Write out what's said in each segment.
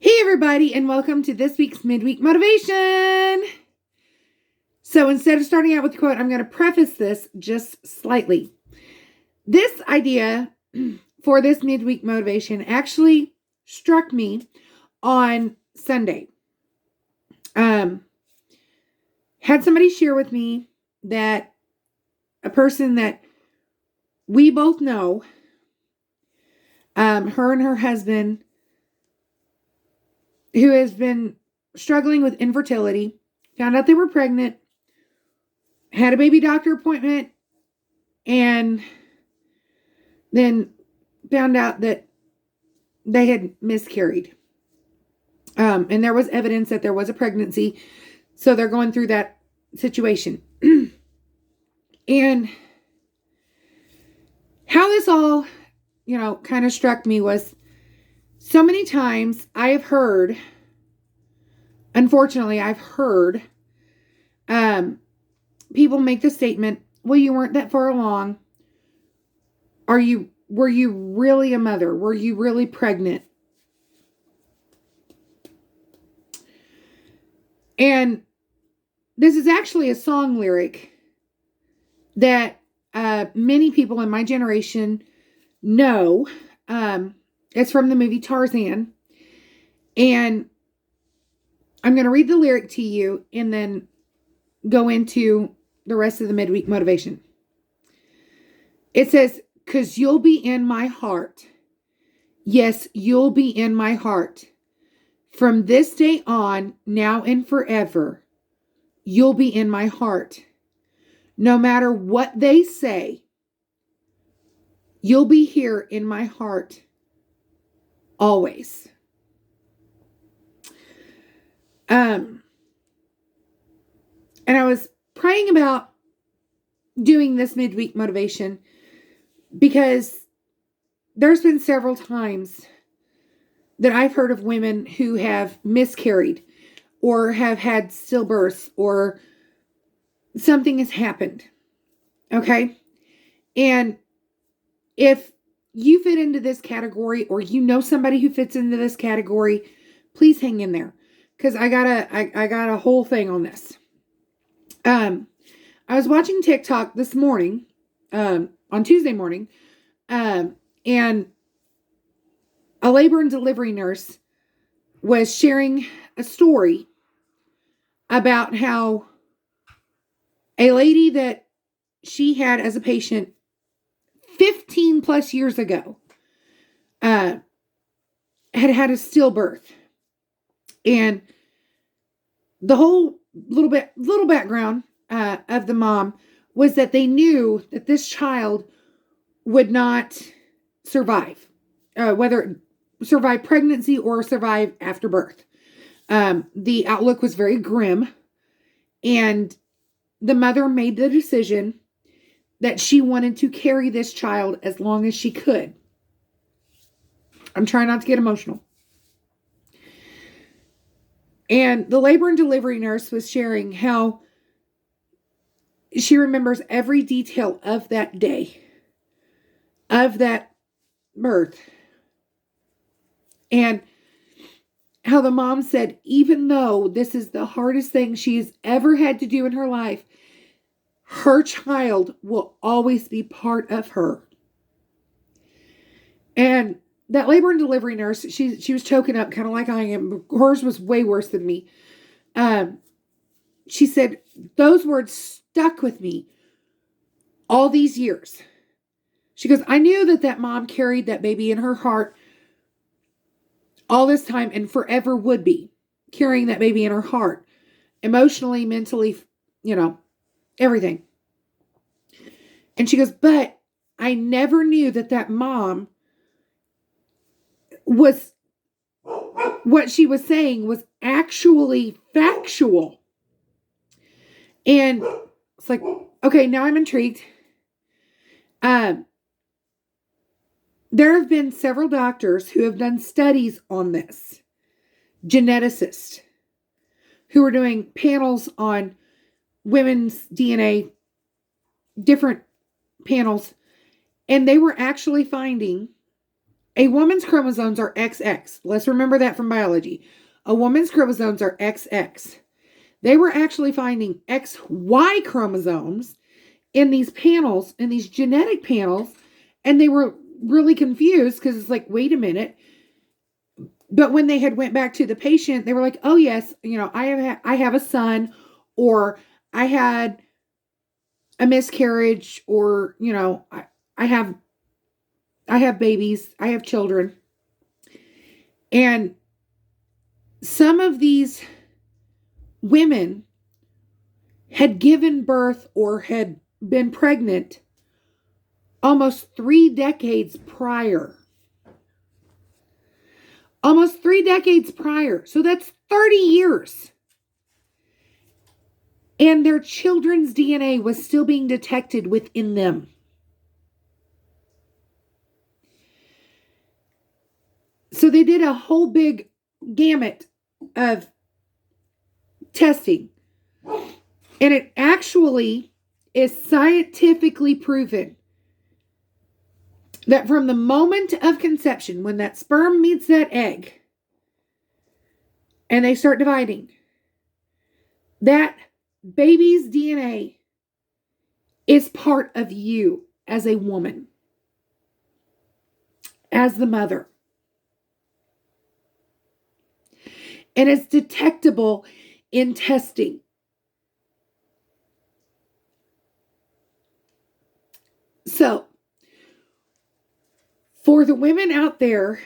Hey everybody, and welcome to this week's Midweek Motivation. So instead of starting out with the quote, I'm going to preface this just slightly. This idea for this Midweek Motivation actually struck me on Sunday. Had somebody share with me that a person that we both know, her and her husband, who has been struggling with infertility, found out they were pregnant, had a baby doctor appointment, and then found out that they had miscarried. And there was evidence that there was a pregnancy. So they're going through that situation. And how this all, kind of struck me was so many times unfortunately, I've heard people make the statement, well, you weren't that far along. Were you really a mother? Were you really pregnant? And this is actually a song lyric that many people in my generation know. It's from the movie Tarzan. And I'm going to read the lyric to you and then go into the rest of the midweek motivation. It says, "'Cause you'll be in my heart. Yes, you'll be in my heart. From this day on, now and forever, you'll be in my heart. No matter what they say, you'll be here in my heart always." And I was praying about doing this midweek motivation because there's been several times that I've heard of women who have miscarried or have had stillbirths or something has happened. Okay? And if you fit into this category or you know somebody who fits into this category, please hang in there because I got a whole thing on this. I was watching TikTok this morning, on Tuesday morning, and a labor and delivery nurse was sharing a story about how a lady that she had as a patient 15 plus years ago had had a stillbirth. And the whole little background of the mom was that they knew that this child would not survive, whether survive pregnancy or survive after birth. The outlook was very grim, and the mother made the decision that she wanted to carry this child as long as she could. I'm trying not to get emotional. And the labor and delivery nurse was sharing how she remembers every detail of that day, of that birth. And how the mom said, even though this is the hardest thing she's ever had to do in her life, her child will always be part of her. And that labor and delivery nurse, she was choking up kind of like I am. Hers was way worse than me. She said, those words stuck with me all these years. She goes, I knew that mom carried that baby in her heart all this time and forever would be carrying that baby in her heart, emotionally, mentally, everything. And she goes, but I never knew that mom was, what she was saying was actually factual. And it's like, okay, now I'm intrigued. There have been several doctors who have done studies on this, geneticists, who are doing panels on women's DNA, different panels, and they were actually finding A woman's chromosomes are XX. Let's remember that from biology. A woman's chromosomes are XX. They were actually finding XY chromosomes in these panels, in these genetic panels, and they were really confused because it's like, wait a minute. But when they had went back to the patient, they were like, oh yes, I have a son, or I had a miscarriage, or I have babies, I have children. And some of these women had given birth or had been pregnant almost 3 decades prior. Almost 3 decades prior. So that's 30 years. And their children's DNA was still being detected within them. So they did a whole big gamut of testing. And it actually is scientifically proven that from the moment of conception, when that sperm meets that egg and they start dividing, that baby's DNA is part of you as a woman, as the mother. And it's detectable in testing. So, for the women out there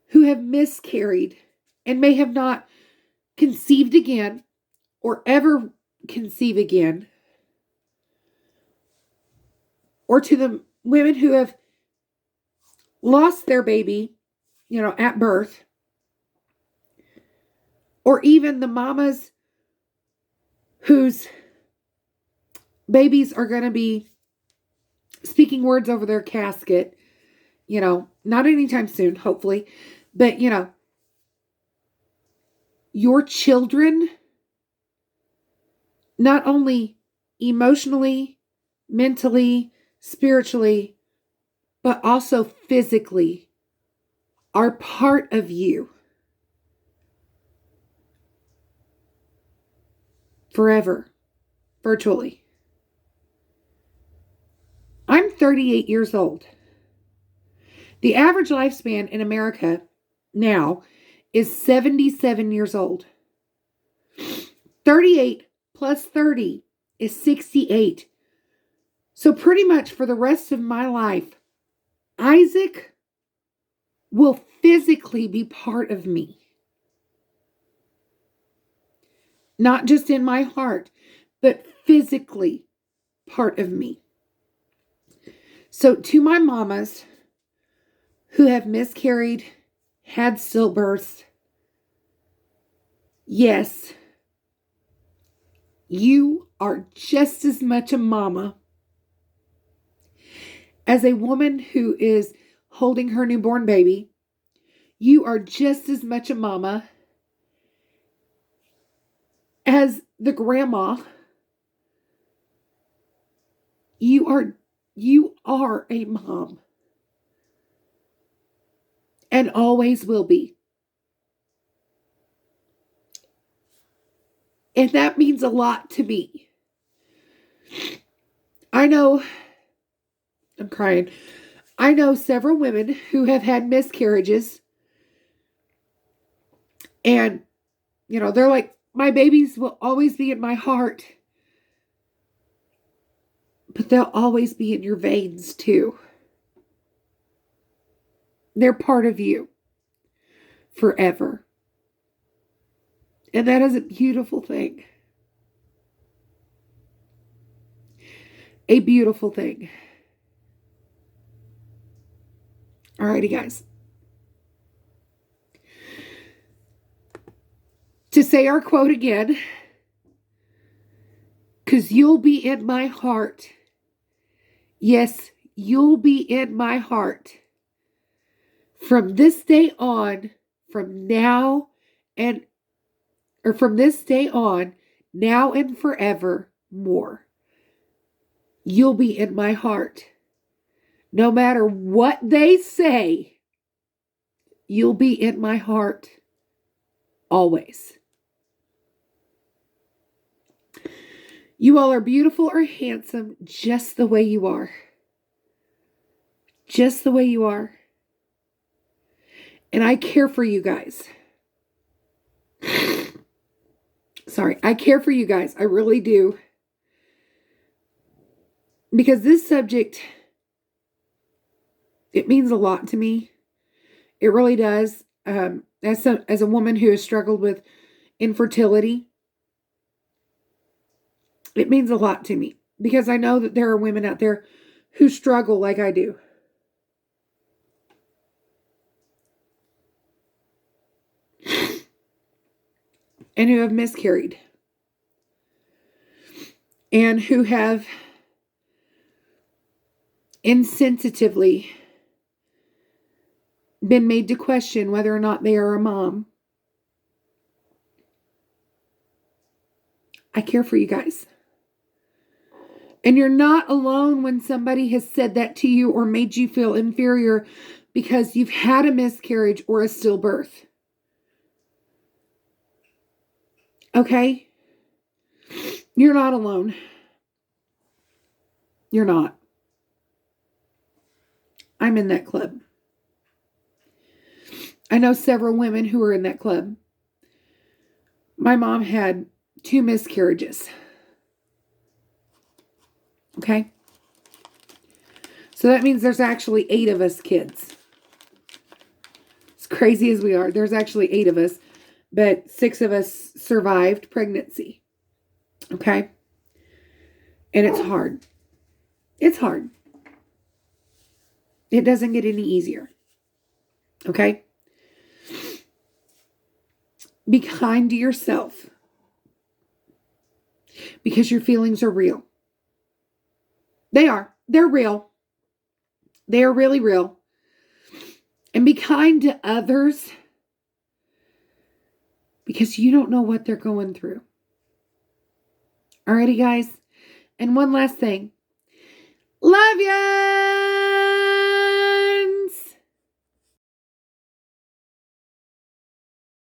who have miscarried and may have not conceived again or ever conceive again, or to the women who have lost their baby, at birth, or even the mamas whose babies are going to be speaking words over their casket, not anytime soon, hopefully, but, your children, not only emotionally, mentally, spiritually, but also physically, are part of you forever, virtually. I'm 38 years old. The average lifespan in America now is 77 years old. 38 plus 30 is 68. So pretty much for the rest of my life, Isaac will physically be part of me. Not just in my heart, but physically part of me. So to my mamas who have miscarried, had stillbirths, yes, you are just as much a mama as a woman who is holding her newborn baby. You are just as much a mama as the grandma. You are a mom. And always will be. And that means a lot to me. I'm crying. I know several women who have had miscarriages. And, they're like, my babies will always be in my heart. But they'll always be in your veins too. They're part of you forever. And that is a beautiful thing. A beautiful thing. Alrighty, guys. To say our quote again, because you'll be in my heart. Yes, you'll be in my heart. From this day on, from this day on, now and forever more. You'll be in my heart. No matter what they say, you'll be in my heart always. You all are beautiful or handsome just the way you are. Just the way you are. And I care for you guys. Sorry, I care for you guys. I really do. Because this subject, it means a lot to me. It really does. As a woman who has struggled with infertility, it means a lot to me. Because I know that there are women out there who struggle like I do. And who have miscarried. And who have insensitively been made to question whether or not they are a mom. I care for you guys. And you're not alone when somebody has said that to you or made you feel inferior because you've had a miscarriage or a stillbirth. Okay? You're not alone. You're not. I'm in that club. I know several women who are in that club. My mom had 2 miscarriages. Okay? So that means there's actually 8 of us kids. As crazy as we are, there's actually 8 of us, but 6 of us survived pregnancy. Okay? And it's hard. It's hard. It doesn't get any easier. Okay? Be kind to yourself. Because your feelings are real. They are. They're real. They are really real. And be kind to others. Because you don't know what they're going through. Alrighty, guys. And one last thing. Love ya!